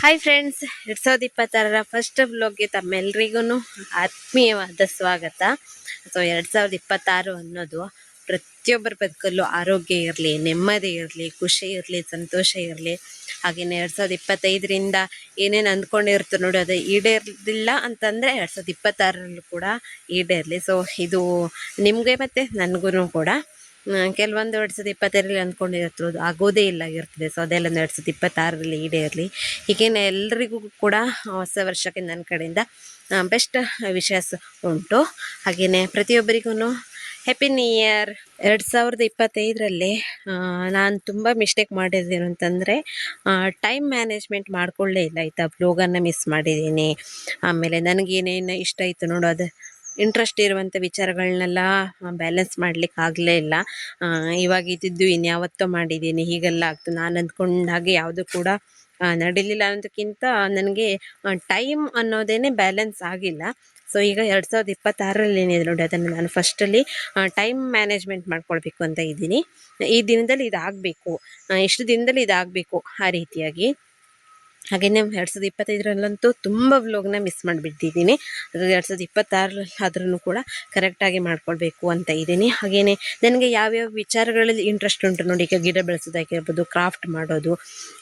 Hi friends, 2026 first ವ್ಲಾಗ್ಗೆ ತಮ್ಮೆಲ್ರಿಗೂ ಆತ್ಮೀಯವಾದ ಸ್ವಾಗತ. So 2026 ಅನ್ನೋದು ಪ್ರತಿಯೊಬ್ಬರ ಬದುಕಲ್ಲೂ ಆರೋಗ್ಯ ಇರಲಿ, ನೆಮ್ಮದಿ ಇರಲಿ, ಖುಷಿ ಇರಲಿ, ಸಂತೋಷ ಇರಲಿ. ಹಾಗೆಯೇ 2025ರಿಂದ ಏನೇನು ಅಂದ್ಕೊಂಡಿರ್ತೀವಿ ನೋಡಿ, ಅದು ಈಡೇರಲಿಲ್ಲ ಅಂತಂದರೆ 2026ರಲ್ಲೂ ಕೂಡ ಈಡೇರಲಿ. ಸೊ ಇದು ನಿಮಗೆ ಮತ್ತು ನನಗೂ ಕೂಡ ಕೆಲವೊಂದು 2025ರಲ್ಲಿ ಅಂದ್ಕೊಂಡಿರ್ತಿರೋದು ಆಗೋದೇ ಇಲ್ಲ ಇರ್ತದೆ. ಸೊ ಅದೆಲ್ಲ 2026ರಲ್ಲಿ ಈಡೇರಲಿ. ಹೀಗೇನೆ ಎಲ್ರಿಗೂ ಕೂಡ ಹೊಸ ವರ್ಷಕ್ಕೆ ನನ್ನ ಕಡೆಯಿಂದ ಬೆಸ್ಟ್ ವಿಶಸ್ ಉಂಟು. ಹಾಗೆಯೇ ಪ್ರತಿಯೊಬ್ಬರಿಗೂ ಹ್ಯಾಪಿ ನ್ಯೂ ಇಯರ್. 2025ರಲ್ಲಿ ನಾನು ತುಂಬ ಮಿಸ್ಟೇಕ್ ಮಾಡಿದ್ದೇನು ಅಂತಂದರೆ, ಟೈಮ್ ಮ್ಯಾನೇಜ್ಮೆಂಟ್ ಮಾಡ್ಕೊಳ್ಳೇ ಇಲ್ಲ. ಆಯಿತಾ, ಬ್ಲೋಗನ್ನು ಮಿಸ್ ಮಾಡಿದ್ದೀನಿ. ಆಮೇಲೆ ನನಗೇನೇನು ಇಷ್ಟ ಆಯಿತು ನೋಡು, ಅದು ಇಂಟ್ರೆಸ್ಟ್ ಇರುವಂಥ ವಿಚಾರಗಳನ್ನೆಲ್ಲ ಬ್ಯಾಲೆನ್ಸ್ ಮಾಡ್ಲಿಕ್ಕೆ ಆಗಲೇ ಇಲ್ಲ. ಇವಾಗ ಇದ್ದಿದ್ದು ಇನ್ಯಾವತ್ತೋ ಮಾಡಿದ್ದೀನಿ, ಹೀಗೆಲ್ಲ ಆಗ್ತು. ನಾನು ಅಂದ್ಕೊಂಡ ಹಾಗೆ ಯಾವುದು ಕೂಡ ನಡೀಲಿಲ್ಲ ಅನ್ನೋದಕ್ಕಿಂತ ನನಗೆ ಟೈಮ್ ಅನ್ನೋದೇ ಬ್ಯಾಲೆನ್ಸ್ ಆಗಿಲ್ಲ. ಸೊ ಈಗ 2026ರಲ್ಲಿ ಏನಿದೆ ನೋಡಿ, ಅದನ್ನು ನಾನು ಫಸ್ಟಲ್ಲಿ ಟೈಮ್ ಮ್ಯಾನೇಜ್ಮೆಂಟ್ ಮಾಡ್ಕೊಳ್ಬೇಕು ಅಂತ ಇದ್ದೀನಿ. ಈ ದಿನದಲ್ಲಿ ಇದಾಗಬೇಕು, ಇಷ್ಟು ದಿನದಲ್ಲಿ ಇದಾಗಬೇಕು, ಆ ರೀತಿಯಾಗಿ. ಹಾಗೆಯೇ 2025ರಲ್ಲಂತೂ ತುಂಬ ವ್ಲಾಗ್ನ ಮಿಸ್ ಮಾಡಿಬಿಟ್ಟಿದ್ದೀನಿ. ಅದು 2026ರಲ್ಲಿ ಆದ್ರೂ ಕೂಡ ಕರೆಕ್ಟಾಗಿ ಮಾಡ್ಕೊಳ್ಬೇಕು ಅಂತ ಇದ್ದೀನಿ. ಹಾಗೆಯೇ ನನಗೆ ಯಾವ್ಯಾವ ವಿಚಾರಗಳಲ್ಲಿ ಇಂಟ್ರೆಸ್ಟ್ ಉಂಟು ನೋಡಿ, ಈಗ ಗಿಡ ಬೆಳೆಸೋದಾಗಿರ್ಬೋದು, ಕ್ರಾಫ್ಟ್ ಮಾಡೋದು,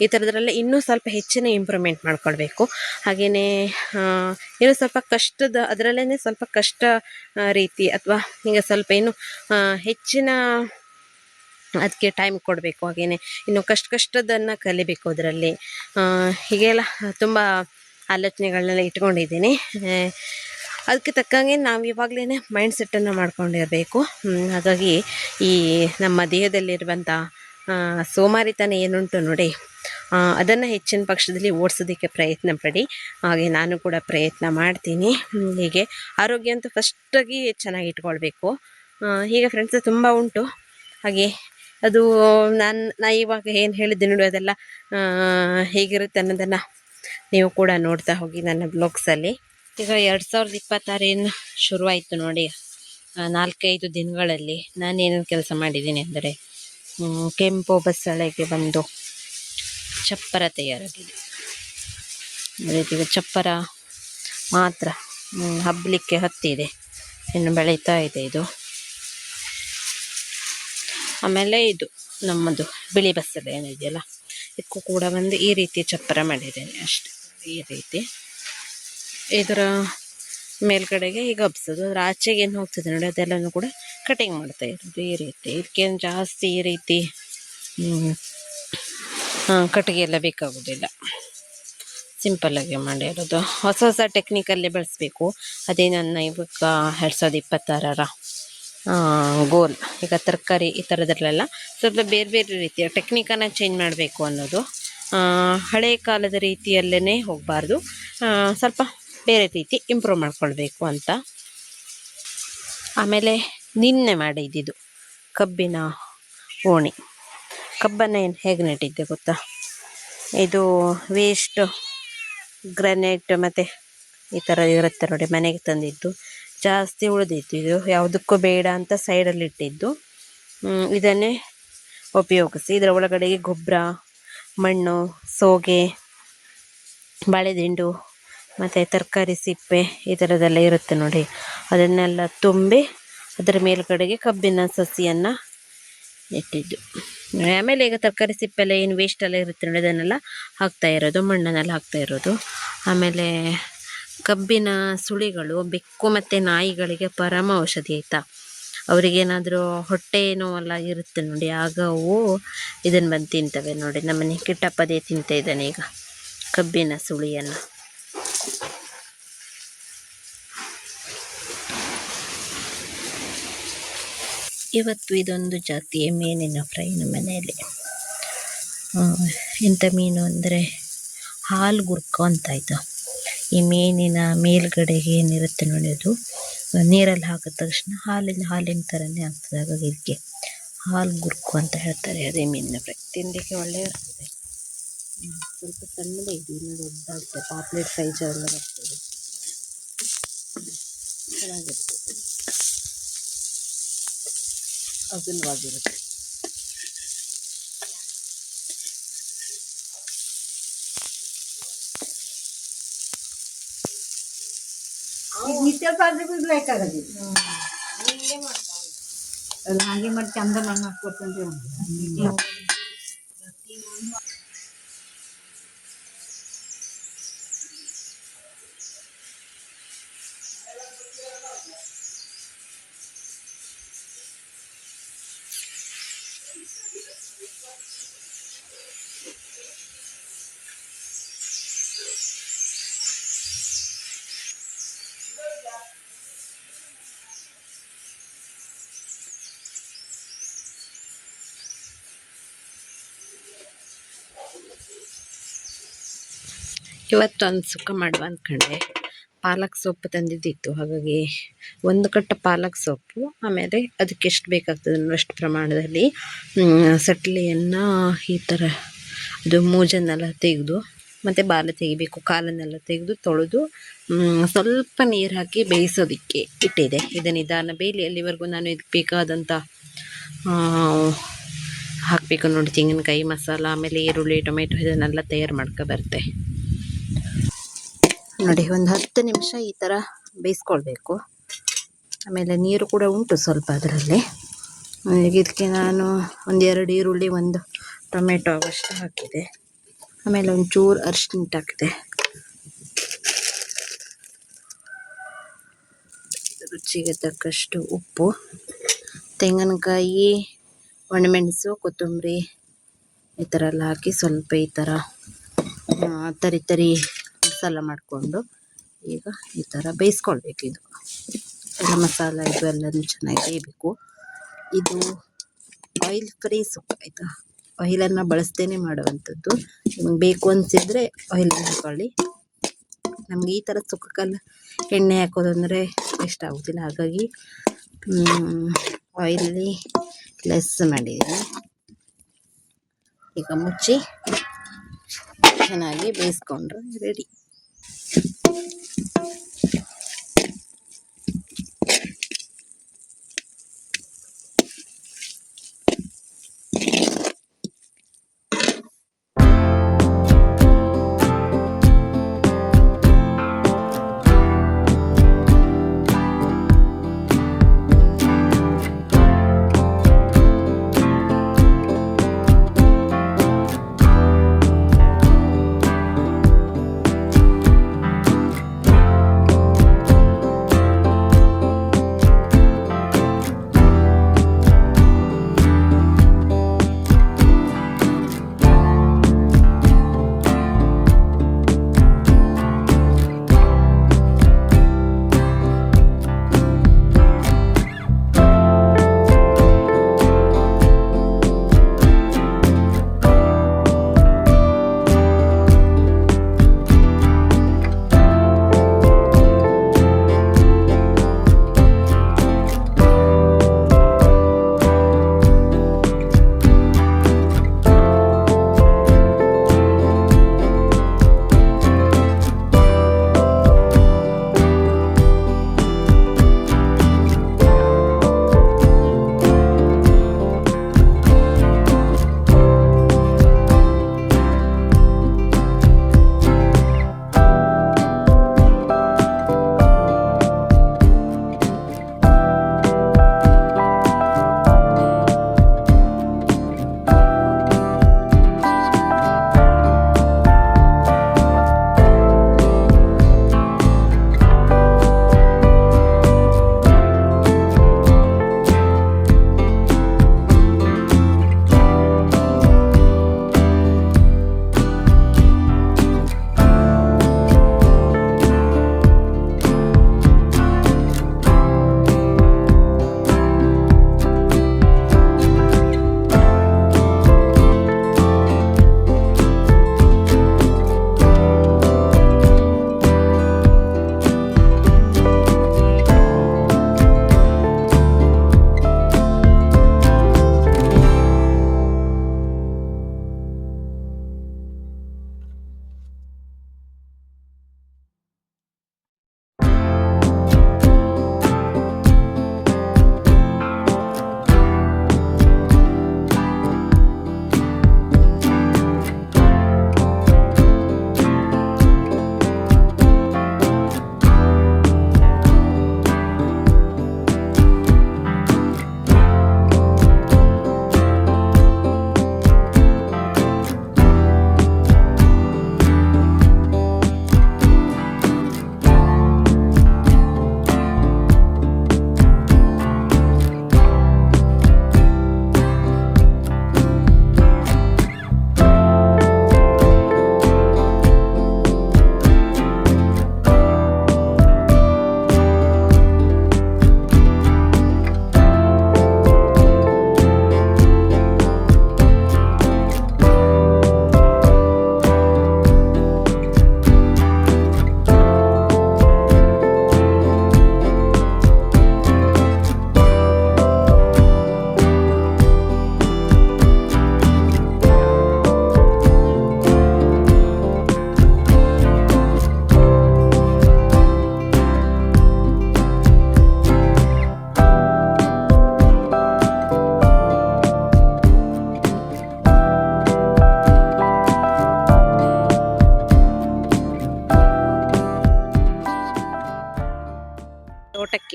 ಈ ಥರದ್ರೆಲ್ಲ ಇನ್ನೂ ಸ್ವಲ್ಪ ಹೆಚ್ಚಿನ ಇಂಪ್ರೂವ್ಮೆಂಟ್ ಮಾಡ್ಕೊಳ್ಬೇಕು. ಹಾಗೆಯೇ ಇನ್ನೂ ಸ್ವಲ್ಪ ಕಷ್ಟದ ಅದರಲ್ಲೇ ಸ್ವಲ್ಪ ಕಷ್ಟ ರೀತಿ, ಅಥವಾ ಈಗ ಸ್ವಲ್ಪ ಇನ್ನು ಹೆಚ್ಚಿನ ಅದಕ್ಕೆ ಟೈಮ್ ಕೊಡಬೇಕು. ಹಾಗೆಯೇ ಇನ್ನು ಕಷ್ಟದನ್ನು ಕಲಿಬೇಕು ಅದರಲ್ಲಿ. ಹೀಗೆಲ್ಲ ತುಂಬ ಆಲೋಚನೆಗಳನ್ನೆಲ್ಲ ಇಟ್ಕೊಂಡಿದ್ದೀನಿ. ಅದಕ್ಕೆ ತಕ್ಕಂಗೆ ನಾವು ಇವಾಗಲೇ ಮೈಂಡ್ ಸೆಟ್ಟನ್ನು ಮಾಡ್ಕೊಂಡಿರಬೇಕು. ಹಾಗಾಗಿ ಈ ನಮ್ಮ ದೇಹದಲ್ಲಿರುವಂಥ ಸೋಮಾರಿತನ ಏನುಂಟು ನೋಡಿ, ಅದನ್ನು ಹೆಚ್ಚಿನ ಪಕ್ಷದಲ್ಲಿ ಓಡಿಸೋದಕ್ಕೆ ಪ್ರಯತ್ನ ಪಡಿ. ಹಾಗೆ ನಾನು ಕೂಡ ಪ್ರಯತ್ನ ಮಾಡ್ತೀನಿ. ಹೀಗೆ ಆರೋಗ್ಯ ಅಂತೂ ಫಸ್ಟಾಗಿ ಚೆನ್ನಾಗಿ ಇಟ್ಕೊಳ್ಬೇಕು. ಹೀಗೆ ಫ್ರೆಂಡ್ಸ್ ತುಂಬ ಉಂಟು. ಹಾಗೆ ಅದು ನಾ ಇವಾಗ ಏನು ಹೇಳಿದ್ದೆ ನೋಡಿ, ಅದೆಲ್ಲ ಹೇಗಿರುತ್ತೆ ಅನ್ನೋದನ್ನು ನೀವು ಕೂಡ ನೋಡ್ತಾ ಹೋಗಿ ನನ್ನ ಬ್ಲಾಗ್ಸಲ್ಲಿ. ಈಗ 2026 ಏನು ಶುರುವಾಯಿತು ನೋಡಿ, 4-5 ದಿನಗಳಲ್ಲಿ ನಾನೇನೇನು ಕೆಲಸ ಮಾಡಿದ್ದೀನಿ ಅಂದರೆ, ಕೆಂಪು ಬಸಳೆಗೆ ಬಂದು ಚಪ್ಪರ ತಯಾರಾಗಿದೆ. ಈಗ ಚಪ್ಪರ ಮಾತ್ರ ಹಬ್ಬಲಿಕ್ಕೆ ಹತ್ತಿದೆ, ಇನ್ನು ಬೆಳೀತಾ ಇದೆ ಇದು. ಆಮೇಲೆ ಇದು ನಮ್ಮದು ಬಿಳಿ ಬಸಳೆ ಏನಿದೆಯಲ್ಲ, ಇದಕ್ಕೂ ಕೂಡ ಒಂದು ಈ ರೀತಿ ಚಪ್ಪರ ಮಾಡಿದ್ದೇನೆ ಅಷ್ಟೆ. ಈ ರೀತಿ ಇದರ ಮೇಲ್ಗಡೆಗೆ ಈಗ ಹಬ್ಸೋದು, ಅದರ ಆಚೆಗೆ ಏನು ಹೋಗ್ತದೆ ನೋಡಿ, ಅದೆಲ್ಲನೂ ಕೂಡ ಕಟಿಂಗ್ ಮಾಡ್ತಾ ಇರೋದು ಈ ರೀತಿ. ಇದಕ್ಕೇನು ಜಾಸ್ತಿ ಈ ರೀತಿ ಕಟ್ಟಿಗೆ ಎಲ್ಲ ಬೇಕಾಗೋದಿಲ್ಲ, ಸಿಂಪಲ್ಲಾಗಿ ಮಾಡಿರೋದು. ಹೊಸ ಹೊಸ ಟೆಕ್ನಿಕಲ್ಲೇ ಬೆಳೆಸಬೇಕು, ಅದೇ ನನ್ನ ಇವಾಗ 2026ರ ಗೋಲ್. ಈಗ ತರಕಾರಿ ಈ ಥರದ್ರಲ್ಲೆಲ್ಲ ಸ್ವಲ್ಪ ಬೇರೆ ಬೇರೆ ರೀತಿಯ ಟೆಕ್ನಿಕನ್ನು ಚೇಂಜ್ ಮಾಡಬೇಕು ಅನ್ನೋದು. ಹಳೆಯ ಕಾಲದ ರೀತಿಯಲ್ಲೇ ಹೋಗಬಾರ್ದು, ಸ್ವಲ್ಪ ಬೇರೆ ರೀತಿ ಇಂಪ್ರೂವ್ ಮಾಡ್ಕೊಳ್ಬೇಕು ಅಂತ. ಆಮೇಲೆ ನಿನ್ನೆ ಮಾಡಿದ್ದಿದ್ದು ಕಬ್ಬಿನ ಓಣಿ. ಕಬ್ಬನ್ನು ಏನು ಹೇಗೆ ನೆಟ್ಟಿದ್ದೆ ಗೊತ್ತಾ, ಇದು ವೇಸ್ಟ್ ಗ್ರಾನೈಟ್ ಮತ್ತು ಈ ಥರ ಇರುತ್ತೆ ನೋಡಿ, ಮನೆಗೆ ತಂದಿದ್ದು ಜಾಸ್ತಿ ಉಳಿದಿತ್ತು. ಇದು ಯಾವುದಕ್ಕೂ ಬೇಡ ಅಂತ ಸೈಡಲ್ಲಿ ಇಟ್ಟಿದ್ದು. ಇದನ್ನೇ ಉಪಯೋಗಿಸಿ ಇದರ ಒಳಗಡೆಗೆ ಗೊಬ್ಬರ, ಮಣ್ಣು, ಸೋಗೆ, ಬಾಳೆದಿಂಡು ಮತ್ತು ತರಕಾರಿ ಸಿಪ್ಪೆ ಈ ಥರದ್ದೆಲ್ಲ ಇರುತ್ತೆ ನೋಡಿ, ಅದನ್ನೆಲ್ಲ ತುಂಬಿ ಅದರ ಮೇಲ್ಗಡೆಗೆ ಕಬ್ಬಿನ ಸಸಿಯನ್ನು ಇಟ್ಟಿದ್ದು. ಆಮೇಲೆ ಈಗ ತರಕಾರಿ ಸಿಪ್ಪೆಲ್ಲ ಏನು ವೇಸ್ಟ್ ಎಲ್ಲ ಇರುತ್ತೆ ನೋಡಿ, ಅದನ್ನೆಲ್ಲ ಹಾಕ್ತಾ ಇರೋದು, ಮಣ್ಣನ್ನೆಲ್ಲ ಹಾಕ್ತಾ ಇರೋದು. ಆಮೇಲೆ ಕಬ್ಬಿನ ಸುಳಿಗಳು ಬೆಕ್ಕು ಮತ್ತು ನಾಯಿಗಳಿಗೆ ಪರಮ ಔಷಧಿ ಆಯಿತಾ. ಅವರಿಗೇನಾದರೂ ಹೊಟ್ಟೆ ನೋವೆಲ್ಲ ಇರುತ್ತೆ ನೋಡಿ, ಆಗ ಅವು ಇದನ್ನು ಬಂದು ತಿಂತವೆ ನೋಡಿ. ನಮ್ಮನೆ ಕಿಟ್ಟಪ್ಪದೇ ತಿಂತ ಇದ್ದಾನೆ ಈಗ ಕಬ್ಬಿನ ಸುಳಿಯನ್ನು. ಇವತ್ತು ಇದೊಂದು ಜಾತಿಯ ಮೀನಿನ ಫ್ರೈ ನಮ್ಮ ಮನೆಯಲ್ಲಿ. ಇಂಥ ಮೀನು ಅಂದರೆ ಹಾಲ್ಗುರ್ಕ ಅಂತ ಆಯಿತು. ಈ ಮೀನಿನ ಮೇಲ್ಗಡೆಗೆ ಏನಿರುತ್ತೆ ನೋಡಿ, ಅದು ನೀರಲ್ಲಿ ಹಾಕಿದ ತಕ್ಷಣ ಹಾಲಿನ ಥರನೇ ಆಗ್ತದೆ. ಹಾಗಾಗಿ ಇದಕ್ಕೆ ಹಾಲ್ಗುರ್ಕು ಅಂತ ಹೇಳ್ತಾರೆ. ಅದೇ ಮೀನಿನ ಫ್ರೈ ತಿನ್ನಲಿಕ್ಕೆ ಒಳ್ಳೆಯ ಇರ್ತದೆ. ಸ್ವಲ್ಪ ಸಣ್ಣದೇ ಇದೆ, ಇನ್ನೂ ದೊಡ್ಡದಾಗ್ತದೆ, ಪಾಪ್ಲೆಟ್ ಸೈಜ್ ಎಲ್ಲ ಬರ್ತದೆ, ಚೆನ್ನಾಗಿರ್ತದೆ, ಅಗಲವಾಗಿರುತ್ತೆ. ಹಾಗೆ ಮಾಡಿ ಚಂದ ಮಣ್ಣು ಹಾಕ್ಕೊಡ್ತಂದ್ರೆ ಇವತ್ತೊಂದು ಸುಕ್ಕ ಮಾಡುವ ಅಂದ್ಕೊಂಡೆ. ಪಾಲಕ್ ಸೊಪ್ಪು ತಂದಿದ್ದಿತ್ತು, ಹಾಗಾಗಿ ಒಂದು ಕಟ್ಟ ಪಾಲಕ್ ಸೊಪ್ಪು, ಆಮೇಲೆ ಅದಕ್ಕೆ ಎಷ್ಟು ಬೇಕಾಗ್ತದೆ ಅಷ್ಟು ಪ್ರಮಾಣದಲ್ಲಿ ಸಟ್ಲಿಯನ್ನು ಈ ಥರ ಅದು ಮೂಜನ್ನೆಲ್ಲ ತೆಗೆದು ಮತ್ತು ಬಾಲ ತೆಗಿಬೇಕು, ಕಾಲನ್ನೆಲ್ಲ ತೆಗೆದು ತೊಳೆದು ಸ್ವಲ್ಪ ನೀರು ಹಾಕಿ ಬೇಯಿಸೋದಕ್ಕೆ ಇಟ್ಟಿದೆ. ಇದು ನಿಧಾನ ಬೇಯಲಿ, ಅಲ್ಲಿವರೆಗೂ ನಾನು ಇದಕ್ಕೆ ಬೇಕಾದಂಥ ಹಾಕಬೇಕು ನೋಡಿ, ತೆಂಗಿನಕಾಯಿ ಮಸಾಲ, ಆಮೇಲೆ ಈರುಳ್ಳಿ ಟೊಮೆಟೊ ಇದನ್ನೆಲ್ಲ ತಯಾರು ಮಾಡ್ಕೊ ಬರುತ್ತೆ ನೋಡಿ. ಒಂದು 10 ನಿಮಿಷ ಈ ಥರ ಬೇಯಿಸ್ಕೊಳ್ಬೇಕು. ಆಮೇಲೆ ನೀರು ಕೂಡ ಉಂಟು ಸ್ವಲ್ಪ ಅದರಲ್ಲಿ. ಇದಕ್ಕೆ ನಾನು 1-2 ಈರುಳ್ಳಿ, 1 ಟೊಮೆಟೊ ಅವಷ್ಟು ಹಾಕಿದೆ. ಆಮೇಲೆ ಒಂಚೂರು ಅರಿಶಿನ ಹಾಕಿದೆ, ರುಚಿಗೆ ತಕ್ಕಷ್ಟು ಉಪ್ಪು, ತೆಂಗಿನಕಾಯಿ, ಒಣಮೆಣಸು, ಕೊತ್ತಂಬರಿ ಈ ಥರ ಎಲ್ಲ ಹಾಕಿ ಸ್ವಲ್ಪ ಈ ಥರ ತರಿ ಮಸಾಲ ಮಾಡಿಕೊಂಡು ಈಗ ಈ ಥರ ಬೇಯಿಸ್ಕೊಳ್ಬೇಕು. ಇದು ಎಲ್ಲ ಮಸಾಲ ಇದು ಎಲ್ಲನೂ ಚೆನ್ನಾಗಿ ಬೇಯಬೇಕು. ಇದು ಆಯಿಲ್ ಫ್ರೀ ಸೊಪ್ಪು ಆಯಿತಾ, ಆಯಿಲನ್ನು ಬಳಸ್ತೇನೆ ಮಾಡುವಂಥದ್ದು. ನಿಮಗೆ ಬೇಕು ಅನಿಸಿದರೆ ಆಯಿಲ್ ಹಾಕ್ಕೊಳ್ಳಿ. ನಮಗೆ ಈ ಥರ ಸುಕ್ಕಕ್ಕೆಲ್ಲ ಎಣ್ಣೆ ಹಾಕೋದಂದರೆ ಇಷ್ಟ ಆಗೋದಿಲ್ಲ, ಹಾಗಾಗಿ ಆಯಿಲಿ ಲೆಸ್ ಮಾಡಿದ್ದೀನಿ. ಈಗ ಮುಚ್ಚಿ ಚೆನ್ನಾಗಿ ಬೇಯಿಸ್ಕೊಂಡ್ರೆ ರೆಡಿ.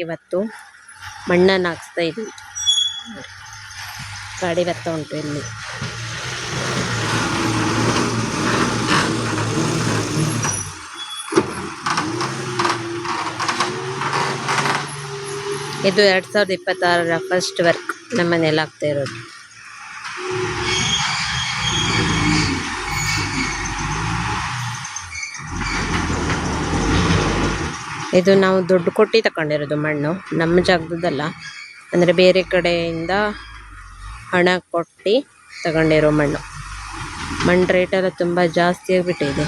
ಇವತ್ತು ಮಣ್ಣನ್ನು ಹಾಕ್ಸ್ತಾ ಇದ್ವಿ. ಗಾಡಿ ಬರ್ತಾ ಉಂಟು ಇಲ್ಲಿ. ಇದು 2026ರ ಫಸ್ಟ್ ವರ್ಕ್ ನಮ್ಮ ಮನೇಲಿ ಆಗ್ತಾ ಇರೋದು. ಇದು ನಾವು ದುಡ್ಡು ಕೊಟ್ಟು ತಗೊಂಡಿರೋದು ಮಣ್ಣು, ನಮ್ಮ ಜಾಗದಲ್ಲ, ಅಂದರೆ ಬೇರೆ ಕಡೆಯಿಂದ ಹಣ ಕೊಟ್ಟು ತಗೊಂಡಿರೋ ಮಣ್ಣು. ಮಣ್ಣು ರೇಟೆಲ್ಲ ತುಂಬ ಜಾಸ್ತಿ ಆಗಿಬಿಟ್ಟಿದೆ.